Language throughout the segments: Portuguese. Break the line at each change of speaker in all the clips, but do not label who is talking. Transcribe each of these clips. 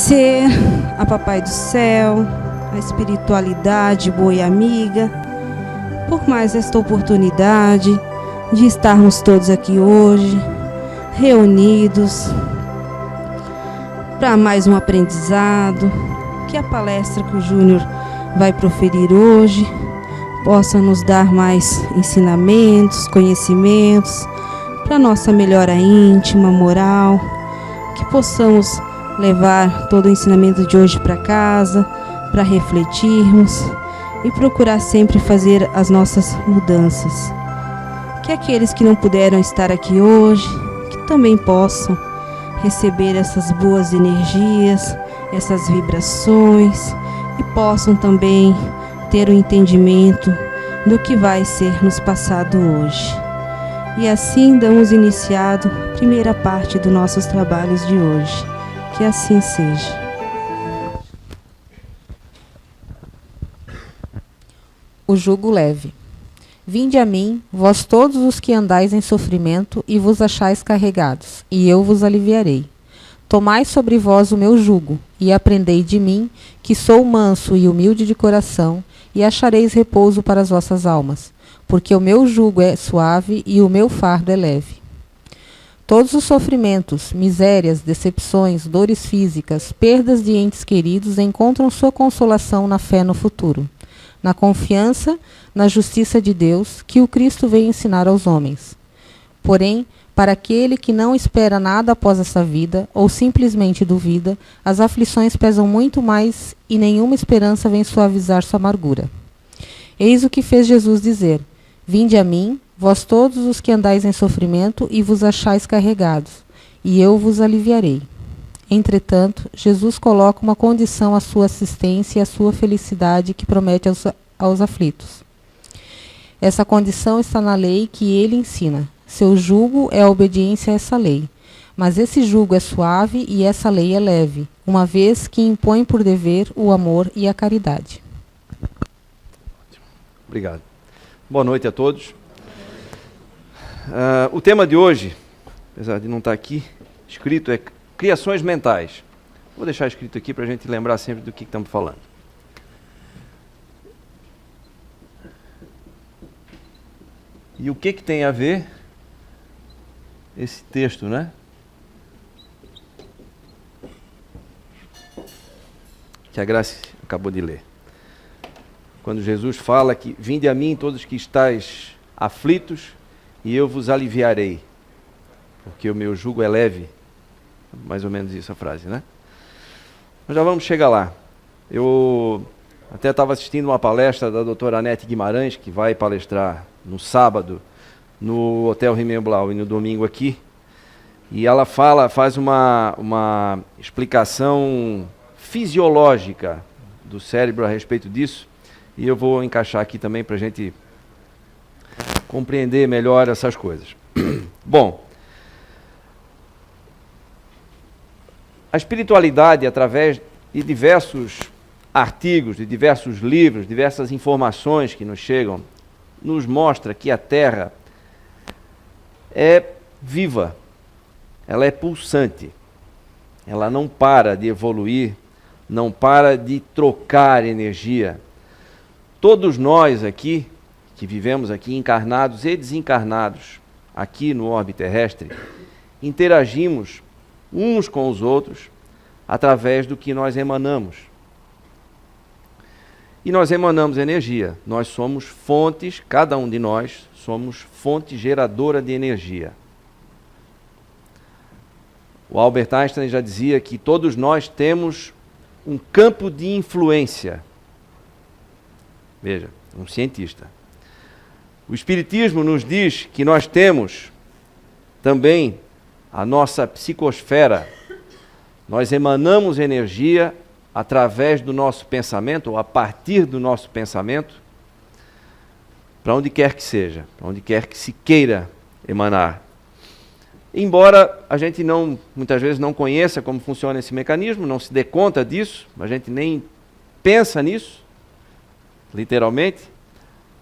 agradecer a Papai do Céu, a espiritualidade boa e amiga, por mais esta oportunidade de estarmos todos aqui hoje, reunidos, para mais um aprendizado, que a palestra que o Júnior vai proferir hoje possa nos dar mais ensinamentos, conhecimentos, para nossa melhora íntima, moral, que possamos levar todo o ensinamento de hoje para casa, para refletirmos e procurar sempre fazer as nossas mudanças. Que aqueles que não puderam estar aqui hoje, que também possam receber essas boas energias, essas vibrações e possam também ter o entendimento do que vai ser nos passado hoje. E assim damos iniciado a primeira parte dos nossos trabalhos de hoje. Que assim seja.
O jugo leve. Vinde a mim, vós todos os que andais em sofrimento e vos achais carregados, e eu vos aliviarei. Tomai sobre vós o meu jugo, e aprendei de mim, que sou manso e humilde de coração, e achareis repouso para as vossas almas, porque o meu jugo é suave e o meu fardo é leve. Todos os sofrimentos, misérias, decepções, dores físicas, perdas de entes queridos encontram sua consolação na fé no futuro, na confiança na justiça de Deus que o Cristo veio ensinar aos homens. Porém, para aquele que não espera nada após essa vida, ou simplesmente duvida, as aflições pesam muito mais e nenhuma esperança vem suavizar sua amargura. Eis o que fez Jesus dizer: Vinde a mim, vós todos os que andais em sofrimento e vos achais carregados, e eu vos aliviarei. Entretanto, Jesus coloca uma condição à sua assistência e à sua felicidade que promete aos aflitos. Essa condição está na lei que ele ensina. Seu jugo é a obediência a essa lei. Mas esse jugo é suave e essa lei é leve, uma vez que impõe por dever o amor e a caridade.
Obrigado. Boa noite a todos. O tema de hoje, apesar de não estar aqui escrito, é criações mentais. Vou deixar escrito aqui para a gente lembrar sempre do que estamos falando. E o que tem a ver esse texto, né? Que a Graça acabou de ler. Quando Jesus fala que vinde a mim todos que estáis aflitos e eu vos aliviarei, porque o meu jugo é leve. Mais ou menos isso a frase, né? Mas já vamos chegar lá. Eu até estava assistindo uma palestra da doutora Anete Guimarães, que vai palestrar no sábado no Hotel Rimemblau e no domingo aqui. E ela faz uma explicação fisiológica do cérebro a respeito disso. E eu vou encaixar aqui também para a gente compreender melhor essas coisas. Bom, a espiritualidade, através de diversos artigos, de diversos livros, diversas informações que nos chegam, nos mostra que a Terra é viva, ela é pulsante, ela não para de evoluir, não para de trocar energia. Todos nós aqui, que vivemos aqui encarnados e desencarnados, aqui no orbe terrestre, interagimos uns com os outros através do que nós emanamos. E nós emanamos energia, nós somos fontes, cada um de nós somos fonte geradora de energia. O Albert Einstein já dizia que todos nós temos um campo de influência. Veja, um cientista. O Espiritismo nos diz que nós temos também a nossa psicosfera. Nós emanamos energia através do nosso pensamento, ou a partir do nosso pensamento, para onde quer que seja, para onde quer que se queira emanar. Embora a gente muitas vezes não conheça como funciona esse mecanismo, não se dê conta disso, a gente nem pensa nisso, literalmente,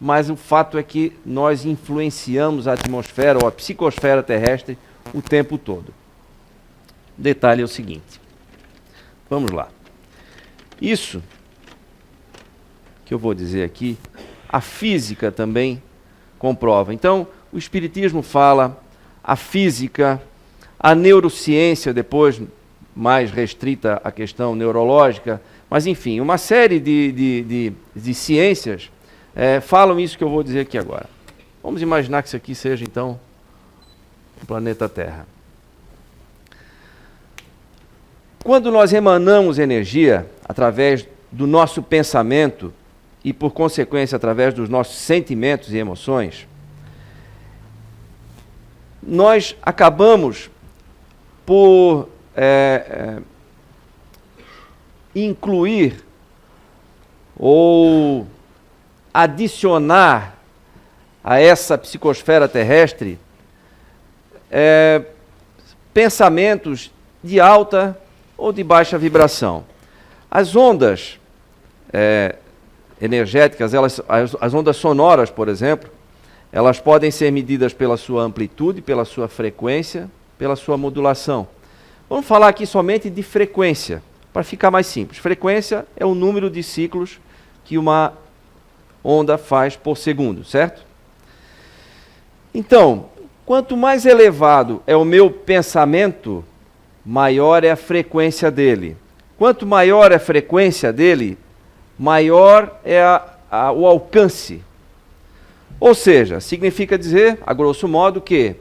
mas o fato é que nós influenciamos a atmosfera ou a psicosfera terrestre o tempo todo. O detalhe é o seguinte: Vamos lá. Isso que eu vou dizer aqui, a física também comprova. Então, o Espiritismo fala, a física, a neurociência, depois mais restrita à questão neurológica, mas enfim, uma série de ciências falam isso que eu vou dizer aqui agora. Vamos imaginar que isso aqui seja, então, o planeta Terra. Quando nós emanamos energia através do nosso pensamento e, por consequência, através dos nossos sentimentos e emoções, nós acabamos por incluir ou adicionar a essa psicosfera terrestre pensamentos de alta ou de baixa vibração. As ondas energéticas, as ondas sonoras, por exemplo, elas podem ser medidas pela sua amplitude, pela sua frequência, pela sua modulação. Vamos falar aqui somente de frequência, para ficar mais simples. Frequência é o número de ciclos que uma onda faz por segundo, certo? Então, quanto mais elevado é o meu pensamento, maior é a frequência dele. Quanto maior é a frequência dele, maior é o alcance. Ou seja, significa dizer, a grosso modo, que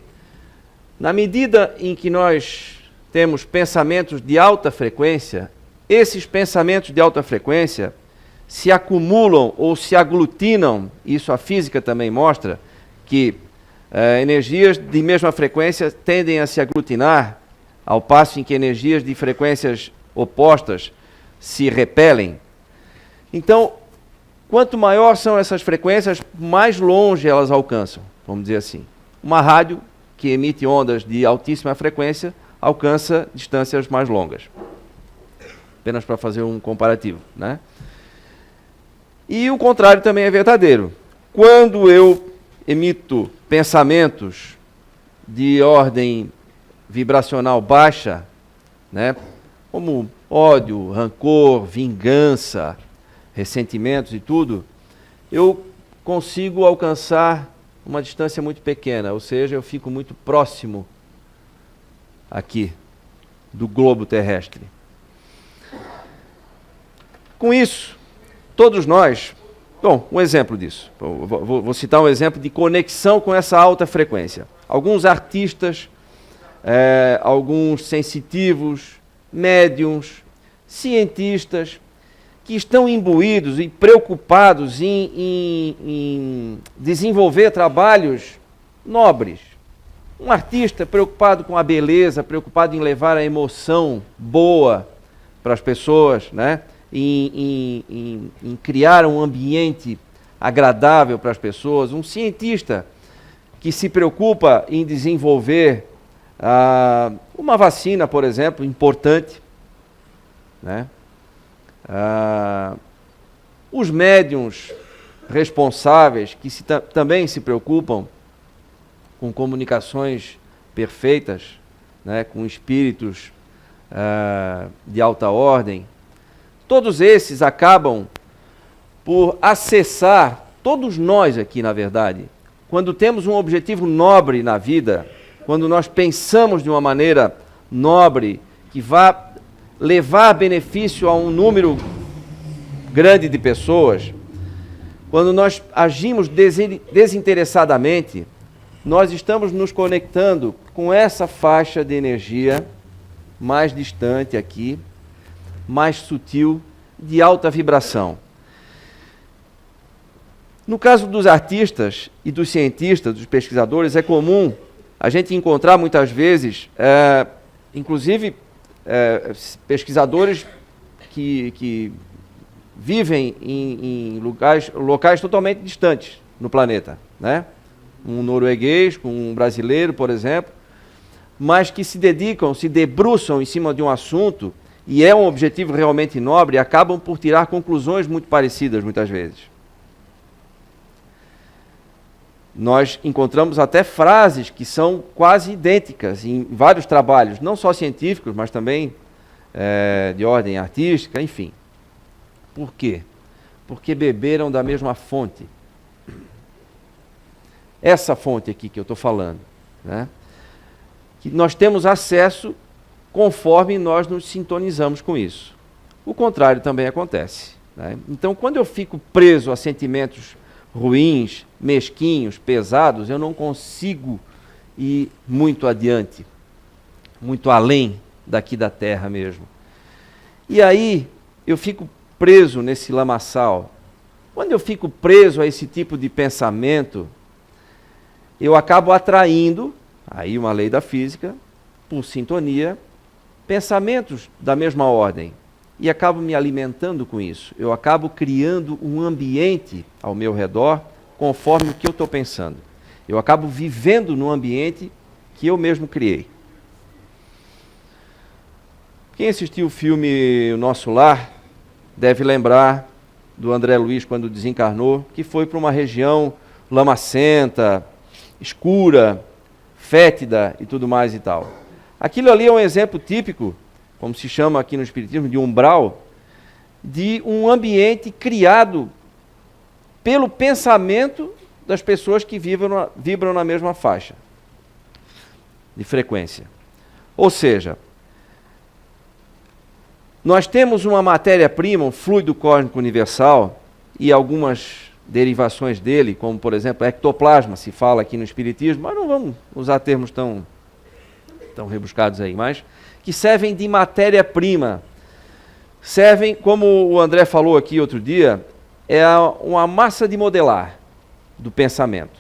na medida em que nós temos pensamentos de alta frequência, esses pensamentos de alta frequência se acumulam ou se aglutinam, isso a física também mostra, que energias de mesma frequência tendem a se aglutinar, ao passo em que energias de frequências opostas se repelem. Então, quanto maior são essas frequências, mais longe elas alcançam, vamos dizer assim. Uma rádio que emite ondas de altíssima frequência alcança distâncias mais longas. Apenas para fazer um comparativo, né? E o contrário também é verdadeiro. Quando eu emito pensamentos de ordem vibracional baixa, né, como ódio, rancor, vingança, ressentimentos e tudo, eu consigo alcançar uma distância muito pequena, ou seja, eu fico muito próximo aqui do globo terrestre. Com isso, todos nós, bom, um exemplo disso, vou citar um exemplo de conexão com essa alta frequência. Alguns artistas, alguns sensitivos, médiums, cientistas, que estão imbuídos e preocupados em desenvolver trabalhos nobres. Um artista preocupado com a beleza, preocupado em levar a emoção boa para as pessoas, né? Em criar um ambiente agradável para as pessoas. Um cientista que se preocupa em desenvolver uma vacina, por exemplo, importante, né? Os médiuns responsáveis que também se preocupam com comunicações perfeitas, né, com espíritos de alta ordem, todos esses acabam por acessar, todos nós aqui na verdade, quando temos um objetivo nobre na vida, quando nós pensamos de uma maneira nobre, que vá levar benefício a um número grande de pessoas, quando nós agimos desinteressadamente, nós estamos nos conectando com essa faixa de energia mais distante aqui, mais sutil, de alta vibração. No caso dos artistas e dos cientistas, dos pesquisadores, é comum a gente encontrar muitas vezes, inclusive, pesquisadores que vivem em locais totalmente distantes no planeta, né? Um norueguês com um brasileiro, por exemplo, mas que se dedicam, se debruçam em cima de um assunto e é um objetivo realmente nobre e acabam por tirar conclusões muito parecidas muitas vezes. Nós encontramos até frases que são quase idênticas em vários trabalhos, não só científicos, mas também de ordem artística, enfim. Por quê? Porque beberam da mesma fonte. Essa fonte aqui que eu estou falando, né? Que nós temos acesso conforme nós nos sintonizamos com isso. O contrário também acontece, né? Então, quando eu fico preso a sentimentos ruins, mesquinhos, pesados, eu não consigo ir muito adiante, muito além daqui da terra mesmo. E aí, eu fico preso nesse lamaçal. Quando eu fico preso a esse tipo de pensamento, eu acabo atraindo, aí uma lei da física, por sintonia, pensamentos da mesma ordem. E acabo me alimentando com isso. Eu acabo criando um ambiente ao meu redor conforme o que eu estou pensando. Eu acabo vivendo num ambiente que eu mesmo criei. Quem assistiu o filme O Nosso Lar deve lembrar do André Luiz quando desencarnou, que foi para uma região lamacenta, escura, fétida e tudo mais e tal. Aquilo ali é um exemplo típico, como se chama aqui no Espiritismo, de umbral, de um ambiente criado pelo pensamento das pessoas que vibram na mesma faixa de frequência. Ou seja, nós temos uma matéria-prima, um fluido cósmico universal, e algumas derivações dele, como por exemplo ectoplasma, se fala aqui no Espiritismo, mas não vamos usar termos tão rebuscados aí, mas que servem de matéria-prima. Servem, como o André falou aqui outro dia, é uma massa de modelar do pensamento.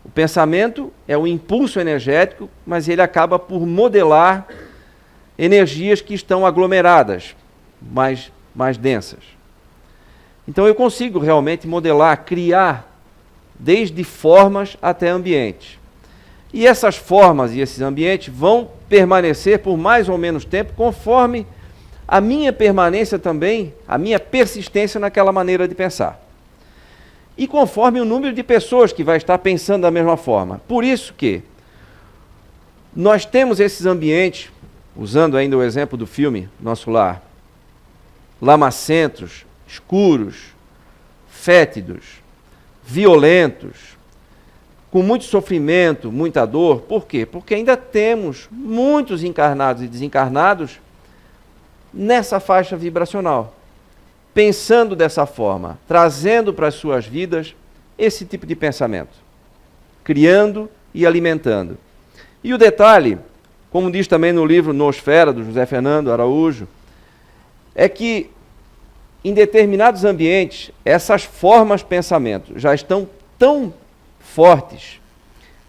O pensamento é um impulso energético, mas ele acaba por modelar energias que estão aglomeradas, mais densas. Então eu consigo realmente modelar, criar, desde formas até ambientes. E essas formas e esses ambientes vão permanecer por mais ou menos tempo, conforme a minha permanência também, a minha persistência naquela maneira de pensar. E conforme o número de pessoas que vai estar pensando da mesma forma. Por isso que nós temos esses ambientes, usando ainda o exemplo do filme Nosso Lar, lamacentos, escuros, fétidos, violentos, com muito sofrimento, muita dor. Por quê? Porque ainda temos muitos encarnados e desencarnados nessa faixa vibracional, pensando dessa forma, trazendo para as suas vidas esse tipo de pensamento, criando e alimentando. E o detalhe, como diz também no livro Nosfera, do José Fernando Araújo, é que em determinados ambientes, essas formas de pensamento já estão tão fortes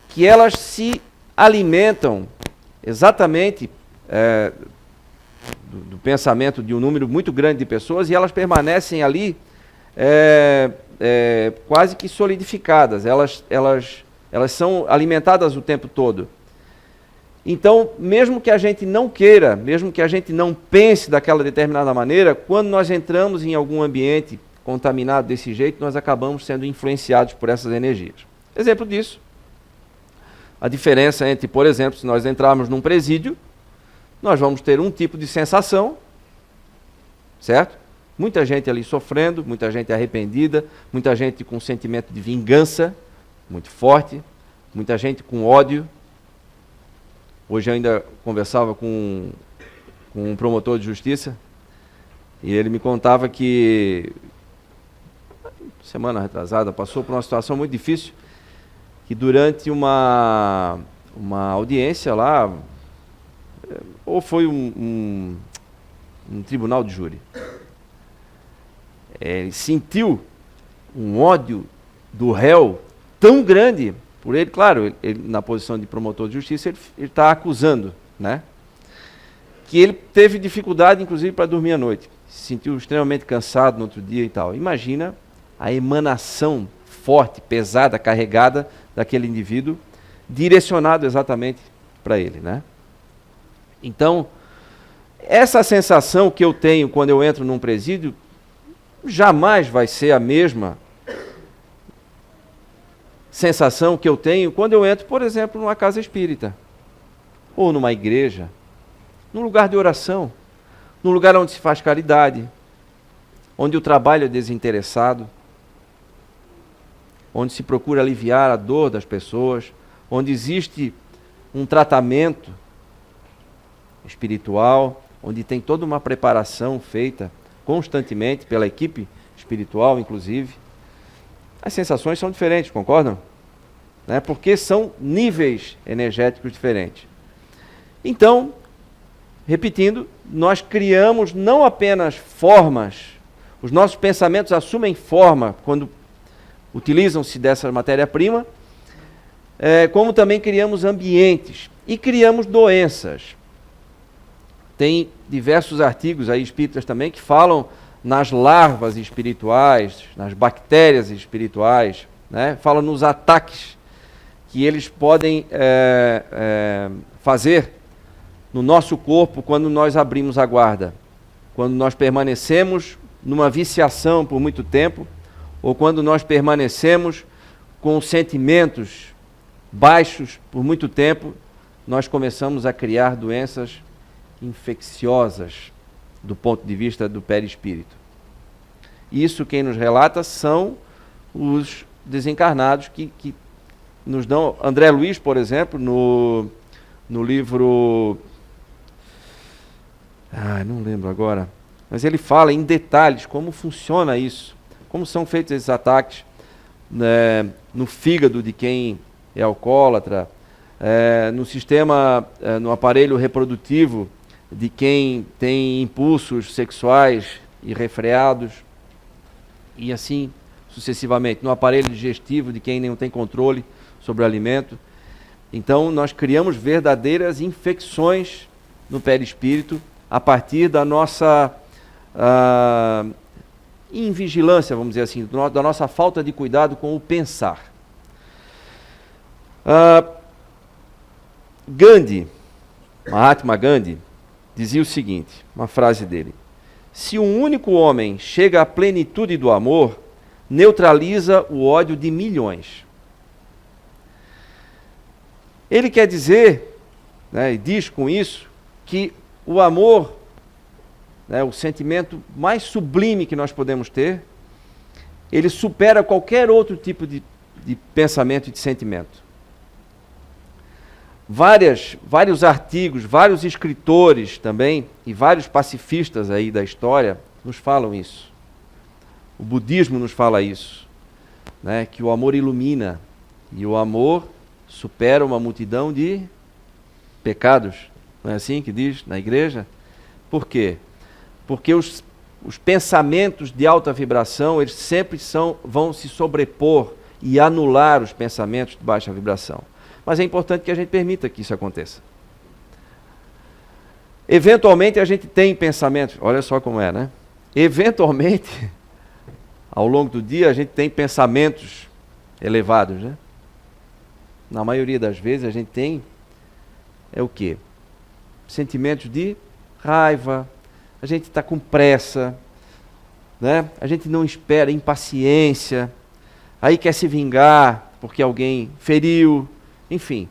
que elas se alimentam exatamente do pensamento de um número muito grande de pessoas, e elas permanecem ali quase que solidificadas, elas são alimentadas o tempo todo. Então, mesmo que a gente não queira, mesmo que a gente não pense daquela determinada maneira, quando nós entramos em algum ambiente contaminado desse jeito, nós acabamos sendo influenciados por essas energias. Exemplo disso, a diferença entre, por exemplo, se nós entrarmos num presídio, nós vamos ter um tipo de sensação, certo? Muita gente ali sofrendo, muita gente arrependida, muita gente com sentimento de vingança muito forte, muita gente com ódio. Hoje eu ainda conversava com um promotor de justiça, e ele me contava que, semana retrasada, passou por uma situação muito difícil, que durante uma audiência lá, ou foi um tribunal de júri, ele sentiu um ódio do réu tão grande por ele. Claro, ele, na posição de promotor de justiça, ele está acusando, né? Que ele teve dificuldade, inclusive, para dormir à noite. Se sentiu extremamente cansado no outro dia e tal. Imagina a emanação forte, pesada, carregada daquele indivíduo, direcionado exatamente para ele, né? Então, essa sensação que eu tenho quando eu entro num presídio jamais vai ser a mesma sensação que eu tenho quando eu entro, por exemplo, numa casa espírita, ou numa igreja, num lugar de oração, num lugar onde se faz caridade, onde o trabalho é desinteressado, onde se procura aliviar a dor das pessoas, onde existe um tratamento espiritual, onde tem toda uma preparação feita constantemente pela equipe espiritual, inclusive. As sensações são diferentes, concordam? Né? Porque são níveis energéticos diferentes. Então, repetindo, nós criamos não apenas formas, os nossos pensamentos assumem forma quando utilizam-se dessa matéria-prima, como também criamos ambientes e criamos doenças. Tem diversos artigos aí espíritas também que falam nas larvas espirituais, nas bactérias espirituais, né? Falam nos ataques que eles podem fazer no nosso corpo quando nós abrimos a guarda, quando nós permanecemos numa viciação por muito tempo, ou quando nós permanecemos com sentimentos baixos por muito tempo, nós começamos a criar doenças infecciosas do ponto de vista do perispírito. Isso quem nos relata são os desencarnados que nos dão. André Luiz, por exemplo, no livro... não lembro agora, mas ele fala em detalhes como funciona isso, como são feitos esses ataques, né, no fígado de quem é alcoólatra, no sistema, no aparelho reprodutivo de quem tem impulsos sexuais irrefreados, e assim sucessivamente, no aparelho digestivo de quem não tem controle sobre o alimento. Então nós criamos verdadeiras infecções no perispírito a partir da nossa invigilância, vamos dizer assim, da nossa falta de cuidado com o pensar. Mahatma Gandhi, dizia o seguinte, uma frase dele: se um único homem chega à plenitude do amor, neutraliza o ódio de milhões. Ele quer dizer, né, e diz com isso, que o amor, né, o sentimento mais sublime que nós podemos ter, ele supera qualquer outro tipo de pensamento e de sentimento. Vários artigos, vários escritores também, e vários pacifistas aí da história nos falam isso. O budismo nos fala isso, né, que o amor ilumina, e o amor supera uma multidão de pecados. Não é assim que diz na igreja? Por quê? Porque os pensamentos de alta vibração, eles sempre vão se sobrepor e anular os pensamentos de baixa vibração. Mas é importante que a gente permita que isso aconteça. Eventualmente a gente tem pensamentos, olha só como é, né? Eventualmente, ao longo do dia, a gente tem pensamentos elevados, né? Na maioria das vezes a gente tem, o quê? Sentimentos de raiva, a gente está com pressa, né? A gente não espera, impaciência, aí quer se vingar porque alguém feriu, enfim.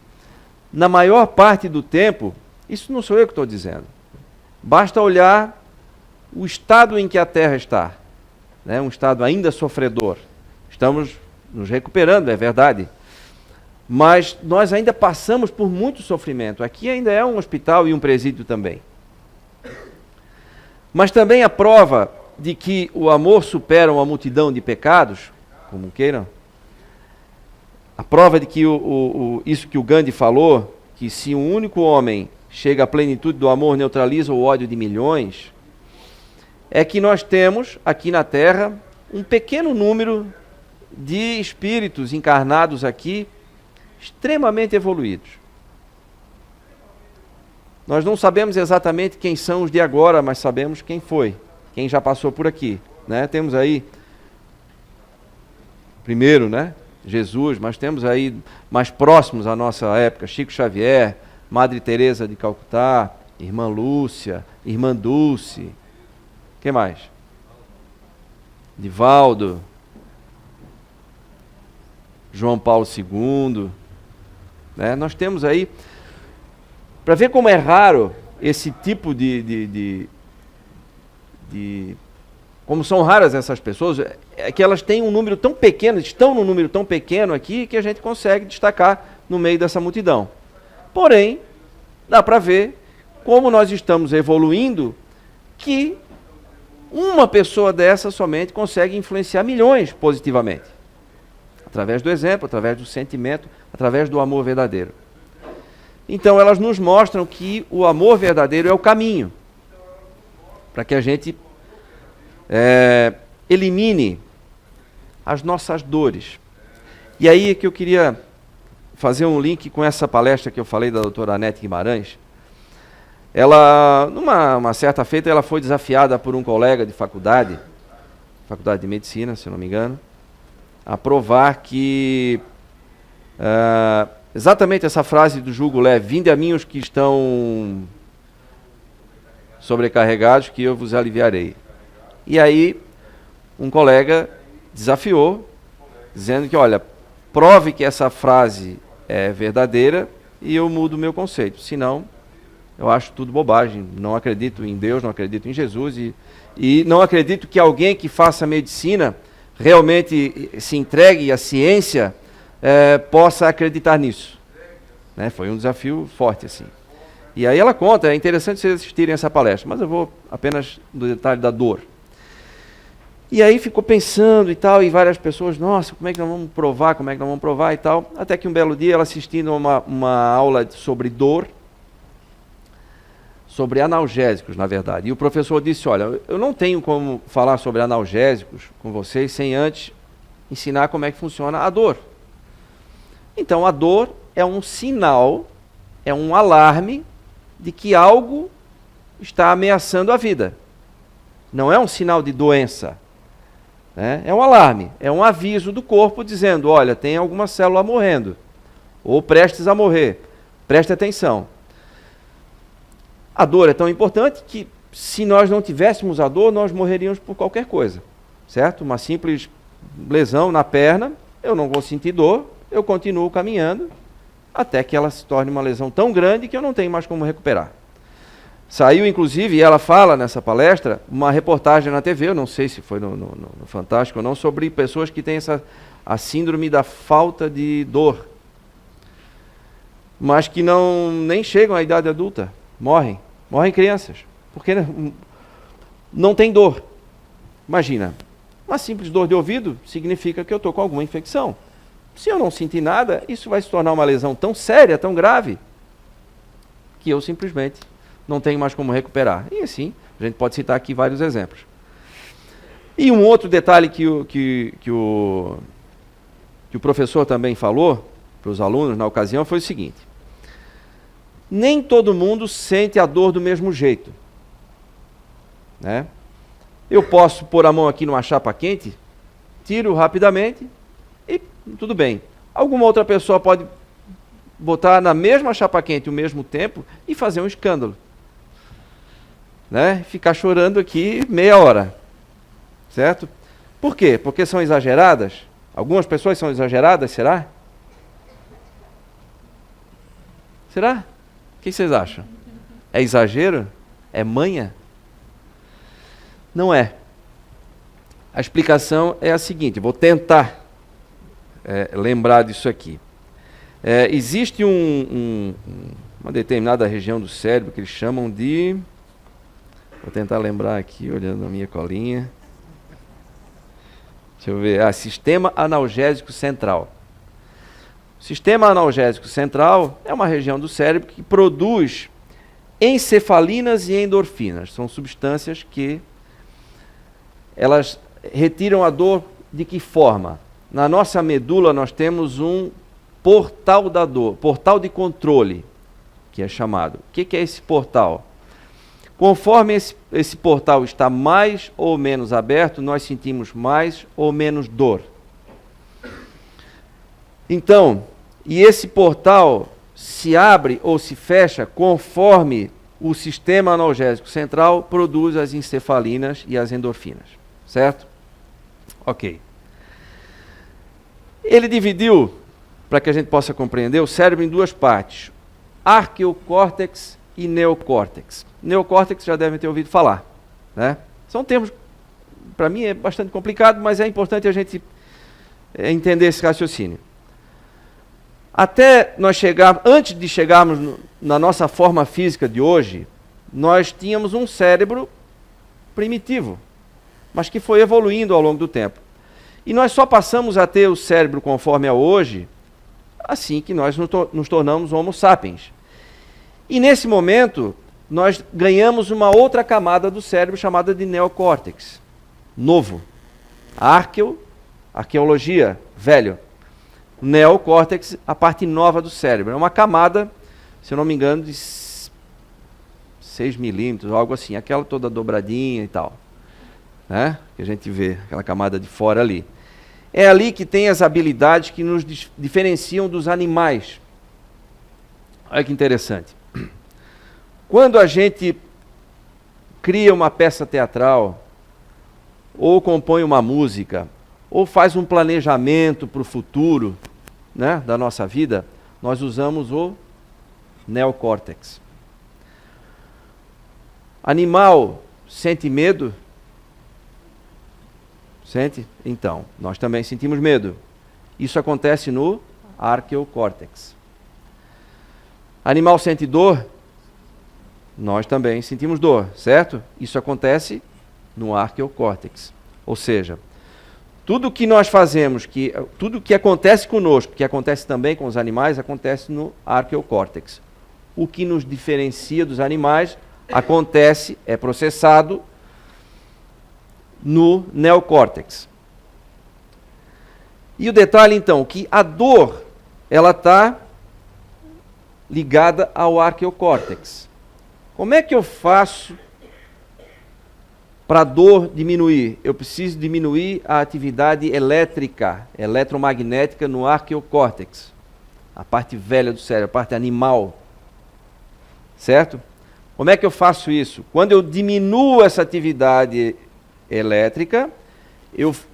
Na maior parte do tempo, isso não sou eu que estou dizendo, basta olhar o estado em que a Terra está, né? Um estado ainda sofredor. Estamos nos recuperando, é verdade, mas nós ainda passamos por muito sofrimento. Aqui ainda é um hospital e um presídio também. Mas também a prova de que o amor supera uma multidão de pecados, como queiram, a prova de que isso que o Gandhi falou, que se um único homem chega à plenitude do amor, neutraliza o ódio de milhões, é que nós temos aqui na Terra um pequeno número de espíritos encarnados aqui, extremamente evoluídos. Nós não sabemos exatamente quem são os de agora, mas sabemos quem foi, quem já passou por aqui, né? Temos aí, primeiro, né, Jesus, mas temos aí mais próximos à nossa época, Chico Xavier, Madre Teresa de Calcutá, Irmã Lúcia, Irmã Dulce, quem mais? Divaldo, João Paulo II, né? Nós temos aí, para ver como é raro esse tipo de como são raras essas pessoas, é que elas têm um número tão pequeno, estão num número tão pequeno aqui, que a gente consegue destacar no meio dessa multidão. Porém, dá para ver como nós estamos evoluindo, que uma pessoa dessa somente consegue influenciar milhões positivamente. Através do exemplo, através do sentimento, através do amor verdadeiro. Então elas nos mostram que o amor verdadeiro é o caminho para que a gente elimine as nossas dores. E aí é que eu queria fazer um link com essa palestra que eu falei da doutora Anete Guimarães. Ela, numa certa feita, ela foi desafiada por um colega de faculdade de medicina, se eu não me engano, a provar que exatamente essa frase do jugo leve, vinde a mim os que estão sobrecarregados, que eu vos aliviarei. E aí, um colega desafiou, dizendo que, olha, prove que essa frase é verdadeira e eu mudo o meu conceito, senão eu acho tudo bobagem, não acredito em Deus, não acredito em Jesus e não acredito que alguém que faça medicina realmente se entregue à ciência possa acreditar nisso. Né? Foi um desafio forte assim. E aí ela conta, é interessante vocês assistirem essa palestra, mas eu vou apenas no detalhe da dor. E aí ficou pensando e tal, e várias pessoas, nossa, como é que nós vamos provar, e tal, até que um belo dia ela assistindo uma aula sobre dor, sobre analgésicos, na verdade. E o professor disse, olha, eu não tenho como falar sobre analgésicos com vocês sem antes ensinar como é que funciona a dor. Então, a dor é um sinal, é um alarme de que algo está ameaçando a vida. Não é um sinal de doença. Né? É um alarme, é um aviso do corpo dizendo, olha, tem alguma célula morrendo, ou prestes a morrer, preste atenção. A dor é tão importante que, se nós não tivéssemos a dor, nós morreríamos por qualquer coisa, certo? Uma simples lesão na perna, eu não vou sentir dor, eu continuo caminhando, até que ela se torne uma lesão tão grande que eu não tenho mais como recuperar. Saiu, inclusive, e ela fala nessa palestra, uma reportagem na TV, eu não sei se foi no Fantástico ou não, sobre pessoas que têm a síndrome da falta de dor, mas que nem chegam à idade adulta, morrem crianças, porque não tem dor. Imagina, uma simples dor de ouvido significa que eu estou com alguma infecção. Se eu não sentir nada, isso vai se tornar uma lesão tão séria, tão grave, que eu simplesmente não tenho mais como recuperar. E assim, a gente pode citar aqui vários exemplos. E um outro detalhe que o professor também falou para os alunos na ocasião foi o seguinte: nem todo mundo sente a dor do mesmo jeito. Né? Eu posso pôr a mão aqui numa chapa quente, tiro rapidamente e tudo bem. Alguma outra pessoa pode botar na mesma chapa quente o mesmo tempo e fazer um escândalo. Né? Ficar chorando aqui meia hora. Certo? Por quê? Porque são exageradas? Algumas pessoas são exageradas, será? Será? O que vocês acham? É exagero? É manha? Não é. A explicação é a seguinte, vou tentar lembrar disso aqui. Existe uma determinada região do cérebro que eles chamam de... Vou tentar lembrar aqui, olhando na minha colinha. Deixa eu ver. Sistema analgésico central. O sistema analgésico central é uma região do cérebro que produz encefalinas e endorfinas. São substâncias que elas retiram a dor de que forma? Na nossa medula nós temos um portal da dor, portal de controle, que é chamado. O que é esse portal? Conforme esse portal está mais ou menos aberto, nós sentimos mais ou menos dor. Então, e esse portal se abre ou se fecha conforme o sistema analgésico central produz as encefalinas e as endorfinas. Certo? Ok. Ele dividiu, para que a gente possa compreender, o cérebro em duas partes: arqueocórtex e neocórtex. Neocórtex já devem ter ouvido falar, né? São termos, para mim é bastante complicado, mas é importante a gente entender esse raciocínio. Até nós chegarmos, antes de chegarmos na nossa forma física de hoje, nós tínhamos um cérebro primitivo, mas que foi evoluindo ao longo do tempo. E nós só passamos a ter o cérebro conforme é hoje, assim que nós nos tornamos Homo sapiens. E nesse momento, nós ganhamos uma outra camada do cérebro chamada de neocórtex, novo. Arqueologia, velho. Neocórtex, a parte nova do cérebro. É uma camada, se eu não me engano, de 6 milímetros, algo assim, aquela toda dobradinha e tal. Né? Que a gente vê, aquela camada de fora ali. É ali que tem as habilidades que nos diferenciam dos animais. Olha que interessante. Quando a gente cria uma peça teatral, ou compõe uma música, ou faz um planejamento para o futuro, né, da nossa vida, nós usamos o neocórtex. Animal sente medo? Sente? Então, nós também sentimos medo. Isso acontece no arqueocórtex. Animal sente dor? Nós também sentimos dor, certo? Isso acontece no arqueocórtex. Ou seja, tudo que nós fazemos, tudo que acontece conosco, que acontece também com os animais, acontece no arqueocórtex. O que nos diferencia dos animais acontece, é processado no neocórtex. E o detalhe, então, que a dor, ela está ligada ao arqueocórtex. Como é que eu faço para a dor diminuir? Eu preciso diminuir a atividade elétrica, eletromagnética no arqueocórtex, a parte velha do cérebro, a parte animal. Certo? Como é que eu faço isso? Quando eu diminuo essa atividade elétrica,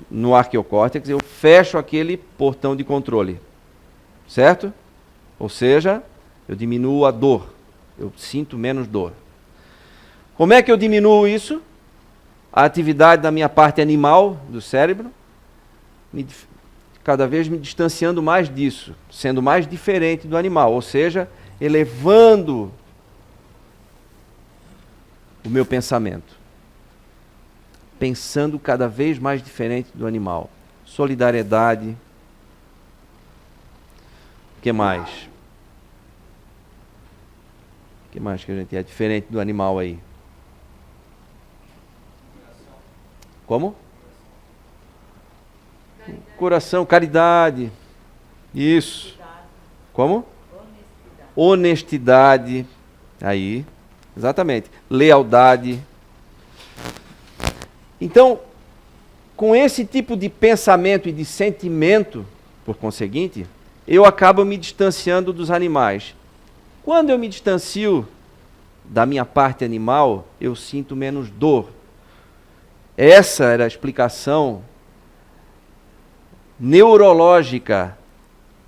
no arqueocórtex, eu fecho aquele portão de controle. Certo? Ou seja, eu diminuo a dor. Eu sinto menos dor. Como é que eu diminuo isso? A atividade da minha parte animal do cérebro, cada vez me distanciando mais disso, sendo mais diferente do animal, ou seja, elevando o meu pensamento. Pensando cada vez mais diferente do animal. Solidariedade. O que mais? O que mais que a gente é diferente do animal aí? Como? Coração, caridade. Isso. Como? Honestidade. Aí. Exatamente. Lealdade. Então, com esse tipo de pensamento e de sentimento, por conseguinte, eu acabo me distanciando dos animais. Quando eu me distancio da minha parte animal, eu sinto menos dor. Essa era a explicação neurológica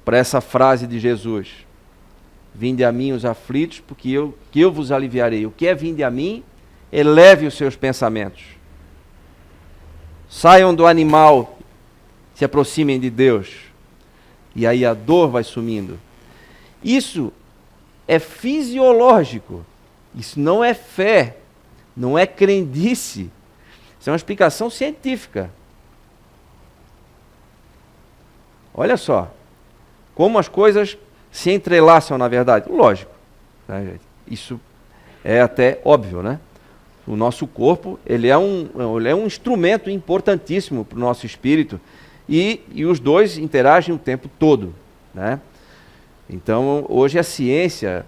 para essa frase de Jesus. Vinde a mim os aflitos, porque eu vos aliviarei. O que é vinde a mim? Eleve os seus pensamentos. Saiam do animal, se aproximem de Deus. E aí a dor vai sumindo. Isso é fisiológico. Isso não é fé, não é crendice. Isso é uma explicação científica. Olha só, como as coisas se entrelaçam na verdade. Lógico, né, gente? Isso é até óbvio, né? O nosso corpo, ele é um instrumento importantíssimo para o nosso espírito e os dois interagem o tempo todo, né? Então, hoje a ciência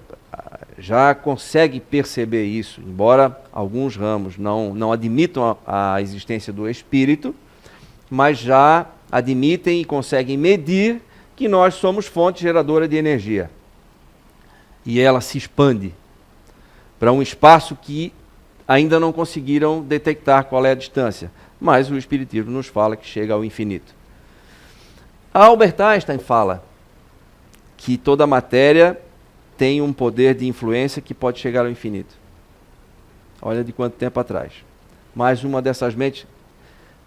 já consegue perceber isso, embora alguns ramos não admitam a existência do espírito, mas já admitem e conseguem medir que nós somos fonte geradora de energia. E ela se expande para um espaço que ainda não conseguiram detectar qual é a distância, mas o Espiritismo nos fala que chega ao infinito. Albert Einstein fala que toda matéria tem um poder de influência que pode chegar ao infinito. Olha de quanto tempo atrás. mais uma dessas mentes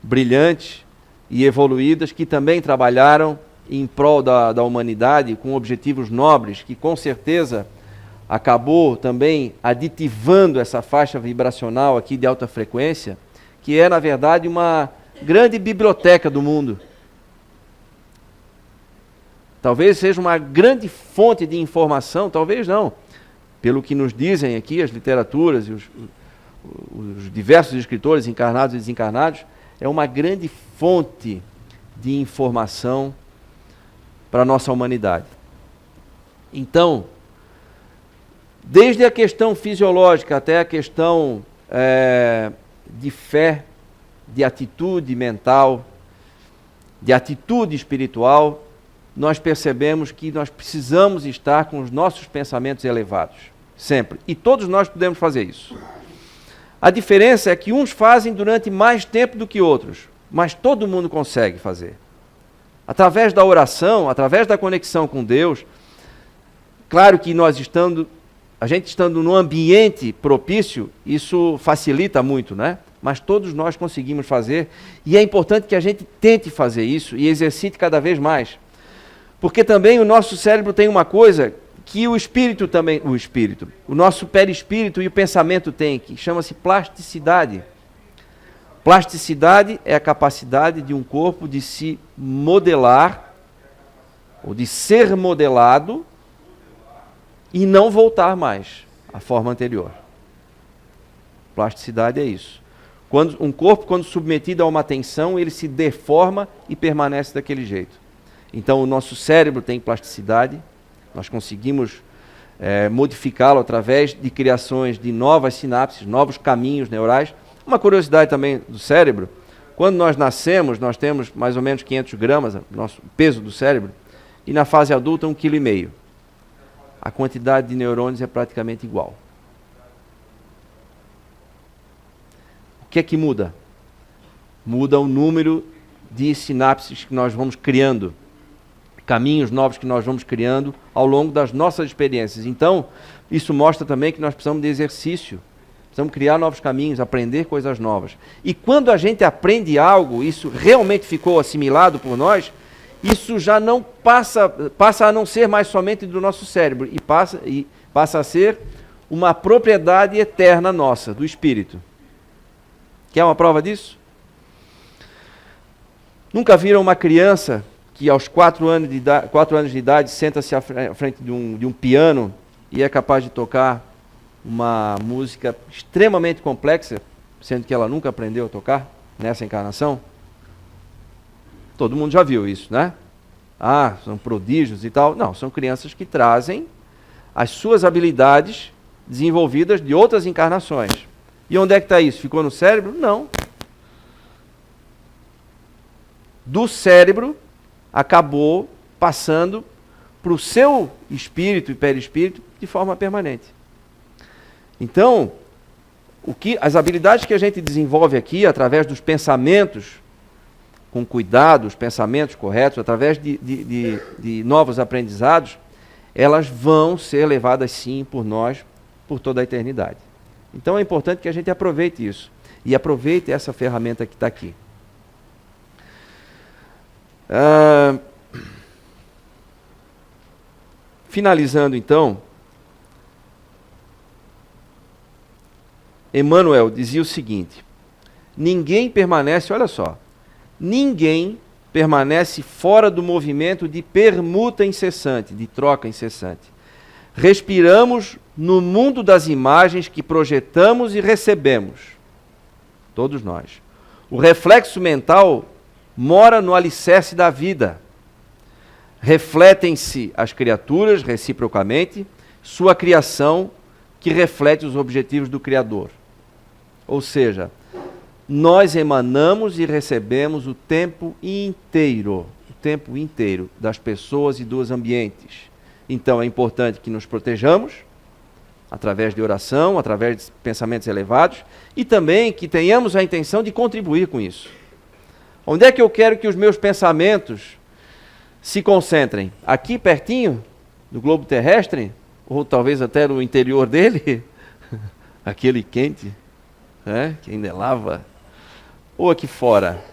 brilhantes e evoluídas que também trabalharam em prol da humanidade com objetivos nobres, que com certeza acabou também aditivando essa faixa vibracional aqui de alta frequência, que é, na verdade, uma grande biblioteca do mundo. Talvez seja uma grande fonte de informação, talvez não. Pelo que nos dizem aqui as literaturas e os diversos escritores encarnados e desencarnados, é uma grande fonte de informação para a nossa humanidade. Então, desde a questão fisiológica até a questão de fé, de atitude mental, de atitude espiritual, nós percebemos que nós precisamos estar com os nossos pensamentos elevados, sempre. E todos nós podemos fazer isso. A diferença é que uns fazem durante mais tempo do que outros, mas todo mundo consegue fazer. Através da oração, através da conexão com Deus, claro que a gente estando num ambiente propício, isso facilita muito, né? Mas todos nós conseguimos fazer, e é importante que a gente tente fazer isso e exercite cada vez mais. Porque também o nosso cérebro tem uma coisa que o nosso perispírito e o pensamento têm, que chama-se plasticidade. Plasticidade é a capacidade de um corpo de se modelar, ou de ser modelado, e não voltar mais à forma anterior. Plasticidade é isso. Um corpo, quando submetido a uma tensão, ele se deforma e permanece daquele jeito. Então, o nosso cérebro tem plasticidade, nós conseguimos modificá-lo através de criações de novas sinapses, novos caminhos neurais. Uma curiosidade também do cérebro, quando nós nascemos, nós temos mais ou menos 500 gramas, nosso peso do cérebro, e na fase adulta 1,5 kg. A quantidade de neurônios é praticamente igual. O que é que muda? Muda o número de sinapses que nós vamos criando, caminhos novos que nós vamos criando ao longo das nossas experiências. Então, isso mostra também que nós precisamos de exercício, precisamos criar novos caminhos, aprender coisas novas. E quando a gente aprende algo, isso realmente ficou assimilado por nós, isso já não passa a não ser mais somente do nosso cérebro, e passa a ser uma propriedade eterna nossa, do espírito. Quer uma prova disso? Nunca viram uma criança que aos 4 anos de idade senta-se à frente de um piano e é capaz de tocar uma música extremamente complexa, sendo que ela nunca aprendeu a tocar nessa encarnação? Todo mundo já viu isso, né? Ah, são prodígios e tal. Não, são crianças que trazem as suas habilidades desenvolvidas de outras encarnações. E onde é que está isso? Ficou no cérebro? Não. Do cérebro acabou passando para o seu espírito e perispírito de forma permanente. Então, as habilidades que a gente desenvolve aqui, através dos pensamentos, com cuidado, os pensamentos corretos, através de novos aprendizados, elas vão ser levadas sim por nós, por toda a eternidade. Então é importante que a gente aproveite isso, e aproveite essa ferramenta que está aqui. Finalizando então, Emmanuel dizia o seguinte: ninguém permanece, olha só, ninguém permanece fora do movimento de permuta incessante, de troca incessante. Respiramos no mundo das imagens que projetamos e recebemos, todos nós. O reflexo mental mora no alicerce da vida. Refletem-se as criaturas reciprocamente, sua criação que reflete os objetivos do Criador. Ou seja, nós emanamos e recebemos o tempo inteiro das pessoas e dos ambientes. Então é importante que nos protejamos, através de oração, através de pensamentos elevados, e também que tenhamos a intenção de contribuir com isso. Onde é que eu quero que os meus pensamentos se concentrem? Aqui pertinho do globo terrestre? Ou talvez até no interior dele? Aquele quente? né, que ainda é lava, ou aqui fora,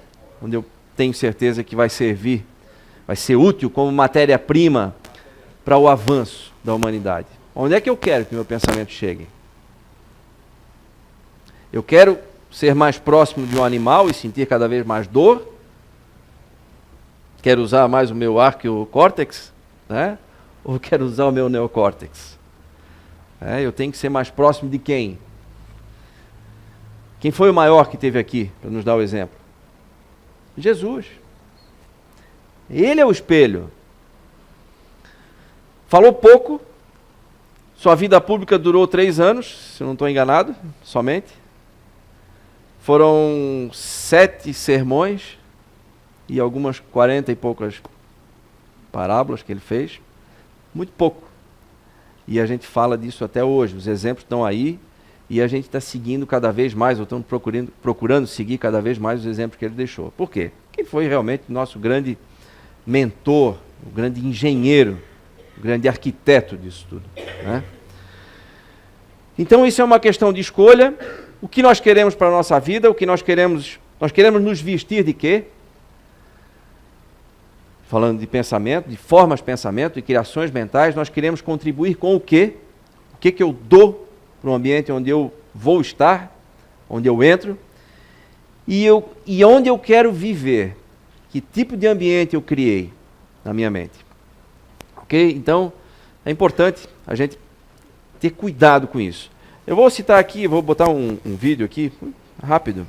onde eu tenho certeza que vai servir, vai ser útil como matéria-prima para o avanço da humanidade? Onde é que eu quero que meu pensamento chegue? Eu quero ser mais próximo de um animal e sentir cada vez mais dor? Quero usar mais o meu arqueocórtex, né? Ou quero usar o meu neocórtex? Eu tenho que ser mais próximo de quem? Quem foi o maior que teve aqui, para nos dar o exemplo? Jesus. Ele é o espelho. Falou pouco, sua vida pública durou 3 anos, se eu não estou enganado, somente. Foram 7 sermões e algumas 40 e poucas parábolas que ele fez. Muito pouco. E a gente fala disso até hoje. Os exemplos estão aí e a gente está seguindo cada vez mais, ou estamos procurando seguir cada vez mais os exemplos que ele deixou. Por quê? Porque ele foi realmente o nosso grande mentor, o grande engenheiro, o grande arquiteto disso tudo, né? Então isso é uma questão de escolha. O que nós queremos para a nossa vida, o que nós queremos nos vestir de quê? Falando de pensamento, de formas de pensamento, de criações mentais, nós queremos contribuir com o quê? O que eu dou para o ambiente onde eu vou estar, onde eu entro, e onde eu quero viver. Que tipo de ambiente eu criei na minha mente? Ok? Então, é importante a gente ter cuidado com isso. Eu vou citar aqui, vou botar um vídeo aqui, rápido.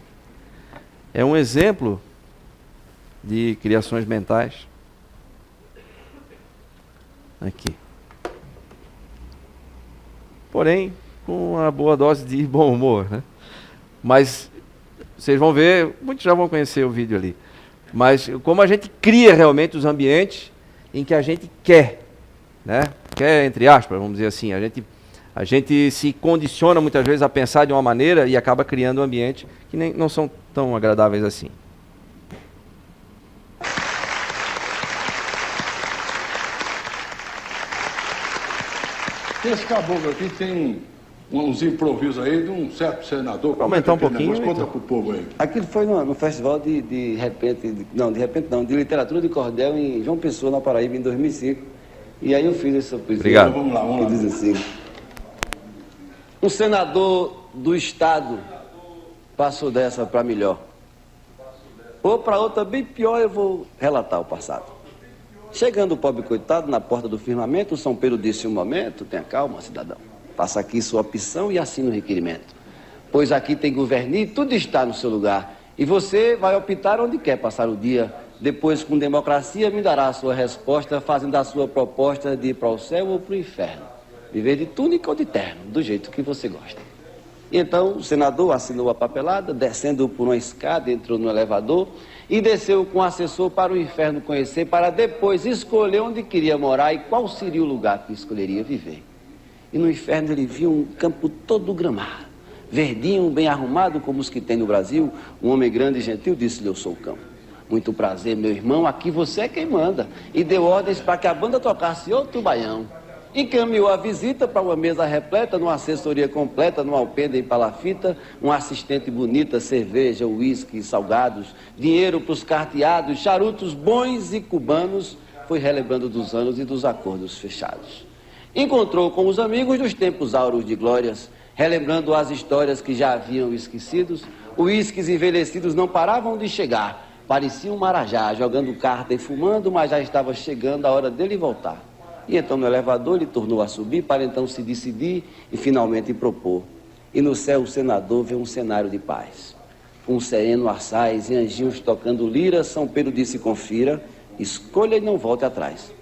É um exemplo de criações mentais. Aqui. Porém, com uma boa dose de bom humor, né? Mas, vocês vão ver, muitos já vão conhecer o vídeo ali. Mas, como a gente cria realmente os ambientes em que a gente quer, né? Quer, entre aspas, vamos dizer assim, a gente se condiciona muitas vezes a pensar de uma maneira e acaba criando um ambiente que não são tão agradáveis assim.
Esse caboclo aqui tem uns improvisos aí de um certo senador.
Vou aumentar um pouquinho.
Conta pro povo aí.
Aquilo foi no festival de literatura de cordel em João Pessoa, na Paraíba, em 2005. E aí eu fiz essa poesia.
Obrigado.
Então, vamos lá.
Que diz assim: um senador do estado passou dessa para melhor. Ou para outra bem pior, eu vou relatar o passado. Chegando o pobre coitado na porta do firmamento, o São Pedro disse: um momento, tenha calma, cidadão. Faça aqui sua opção e assine o requerimento. Pois aqui tem governi, tudo está no seu lugar. E você vai optar onde quer passar o dia. Depois, com democracia, me dará a sua resposta, fazendo a sua proposta de ir para o céu ou para o inferno. Viver de túnica ou de terno, do jeito que você gosta. E então o senador assinou a papelada, descendo por uma escada, entrou no elevador e desceu com o assessor para o inferno conhecer, para depois escolher onde queria morar e qual seria o lugar que escolheria viver. E no inferno ele viu um campo todo gramado, verdinho, bem arrumado, como os que tem no Brasil. Um homem grande e gentil disse-lhe: eu sou o campo. Muito prazer, meu irmão, aqui você é quem manda. E deu ordens para que a banda tocasse outro baião. Encaminhou a visita para uma mesa repleta, numa assessoria completa, numa alpenda em palafita, um assistente bonita, cerveja, uísque, salgados, dinheiro para os carteados, charutos bons e cubanos. Foi relembrando dos anos e dos acordos fechados. Encontrou com os amigos dos tempos áureos de glórias, relembrando as histórias que já haviam esquecidos. Uísques envelhecidos não paravam de chegar. Parecia um marajá, jogando carta e fumando, mas já estava chegando a hora dele voltar. E então no elevador ele tornou a subir para então se decidir e finalmente propor. E no céu o senador vê um cenário de paz. Com um sereno assaz e anjinhos tocando lira, São Pedro disse: confira, escolha e não volte atrás.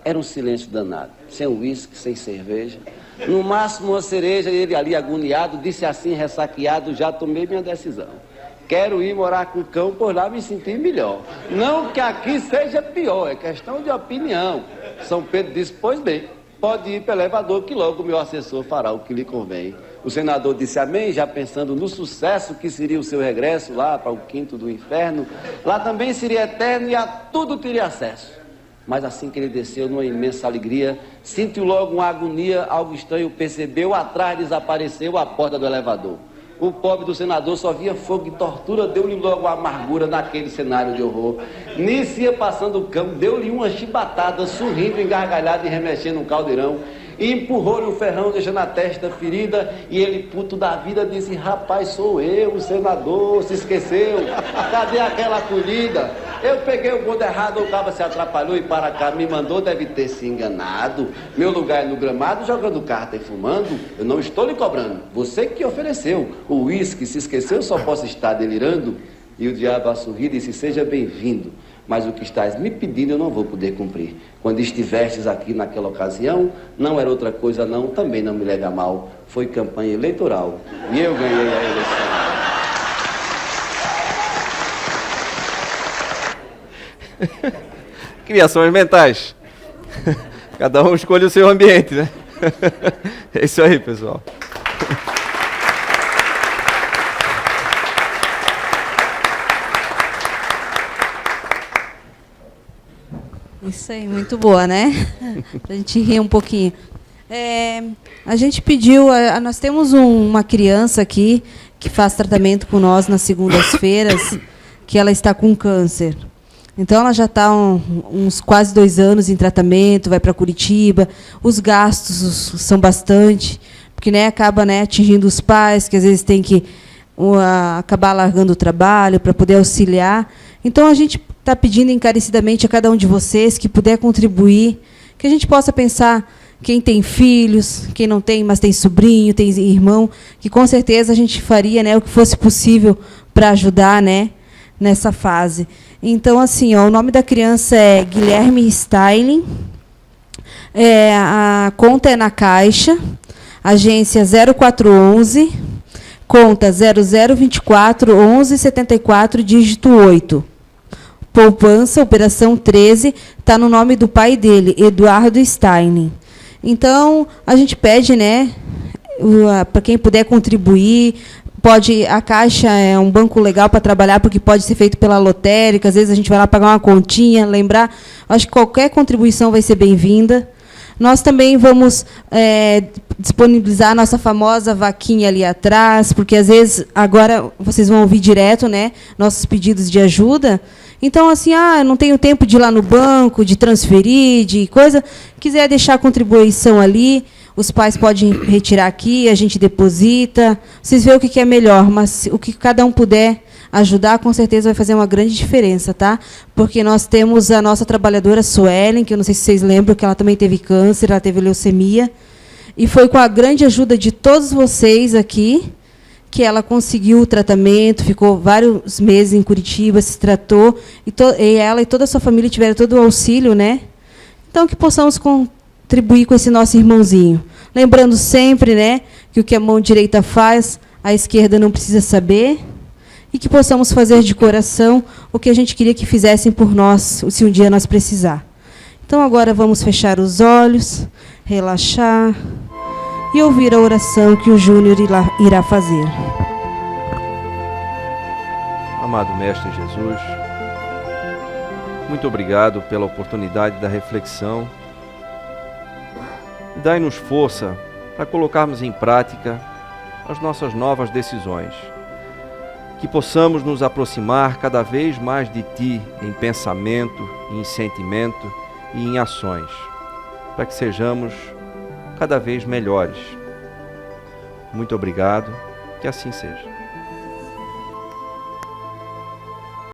Era um silêncio danado, sem uísque, sem cerveja. No máximo uma cereja, e ele ali agoniado disse assim ressaqueado: já tomei minha decisão. Quero ir morar com o cão, por lá me sentir melhor. Não que aqui seja pior, é questão de opinião. São Pedro disse: pois bem, pode ir pelo elevador que logo o meu assessor fará o que lhe convém. O senador disse amém, já pensando no sucesso que seria o seu regresso lá para o quinto do inferno. Lá também seria eterno e a tudo teria acesso. Mas assim que ele desceu numa imensa alegria, sentiu logo uma agonia, algo estranho percebeu, atrás desapareceu a porta do elevador. O pobre do senador só via fogo e tortura, deu-lhe logo a amargura naquele cenário de horror. Nisso ia passando o cão, deu-lhe uma chibatada, sorrindo, engargalhado e remexendo um caldeirão. E empurrou-lhe o ferrão, deixando a testa ferida. E ele, puto da vida, disse: rapaz, sou eu, o senador, se esqueceu. Cadê aquela acolhida? Eu peguei o bonde errado, o cabo se atrapalhou e para cá me mandou, deve ter se enganado. Meu lugar é no gramado, jogando carta e fumando. Eu não estou lhe cobrando, você que ofereceu. O uísque se esqueceu, só posso estar delirando. E o diabo a sorrir disse: seja bem-vindo. Mas o que estás me pedindo eu não vou poder cumprir. Quando estivestes aqui naquela ocasião, não era outra coisa não, também não me leva mal. Foi campanha eleitoral e eu ganhei a eleição.
Criações mentais. Cada um escolhe o seu ambiente, né? É isso aí, pessoal.
Isso aí, muito boa, né? Pra gente rir um pouquinho. A gente pediu, nós temos uma criança aqui que faz tratamento com nós nas segundas-feiras, que ela está com câncer. Então, ela já está uns quase 2 anos em tratamento, vai para Curitiba. Os gastos são bastante, porque, né, acaba, né, atingindo os pais, que às vezes tem que acabar largando o trabalho para poder auxiliar. Então, a gente está pedindo encarecidamente a cada um de vocês que puder contribuir, que a gente possa pensar quem tem filhos, quem não tem, mas tem sobrinho, tem irmão, que com certeza a gente faria, né, o que fosse possível para ajudar, né, nessa fase. Então, assim, ó, o nome da criança é Guilherme Styling, a conta é na Caixa, agência 0411, conta 0024 1174, dígito 8. Poupança, operação 13, está no nome do pai dele, Eduardo Stein. Então, a gente pede, né, para quem puder contribuir, a Caixa é um banco legal para trabalhar, porque pode ser feito pela lotérica, às vezes a gente vai lá pagar uma continha, lembrar, acho que qualquer contribuição vai ser bem-vinda. Nós também vamos disponibilizar a nossa famosa vaquinha ali atrás, porque, às vezes, agora vocês vão ouvir direto, né, nossos pedidos de ajuda. Então, assim, eu não tenho tempo de ir lá no banco, de transferir, de coisa. Quiser deixar a contribuição ali, os pais podem retirar aqui, a gente deposita. Vocês veem o que é melhor, mas o que cada um puder ajudar, com certeza vai fazer uma grande diferença, tá? Porque nós temos a nossa trabalhadora Suelen, que eu não sei se vocês lembram, que ela também teve câncer, ela teve leucemia, e foi com a grande ajuda de todos vocês aqui que ela conseguiu o tratamento, ficou vários meses em Curitiba, se tratou, e ela e toda a sua família tiveram todo o auxílio, né? Então, que possamos contribuir com esse nosso irmãozinho. Lembrando sempre, né, que o que a mão direita faz, a esquerda não precisa saber, e que possamos fazer de coração o que a gente queria que fizessem por nós, se um dia nós precisar. Então, agora vamos fechar os olhos, relaxar e ouvir a oração que o Júnior irá fazer.
Amado Mestre Jesus, muito obrigado pela oportunidade da reflexão. Dai-nos força para colocarmos em prática as nossas novas decisões. Que possamos nos aproximar cada vez mais de Ti em pensamento, em sentimento e em ações, para que sejamos cada vez melhores. Muito obrigado, que assim seja.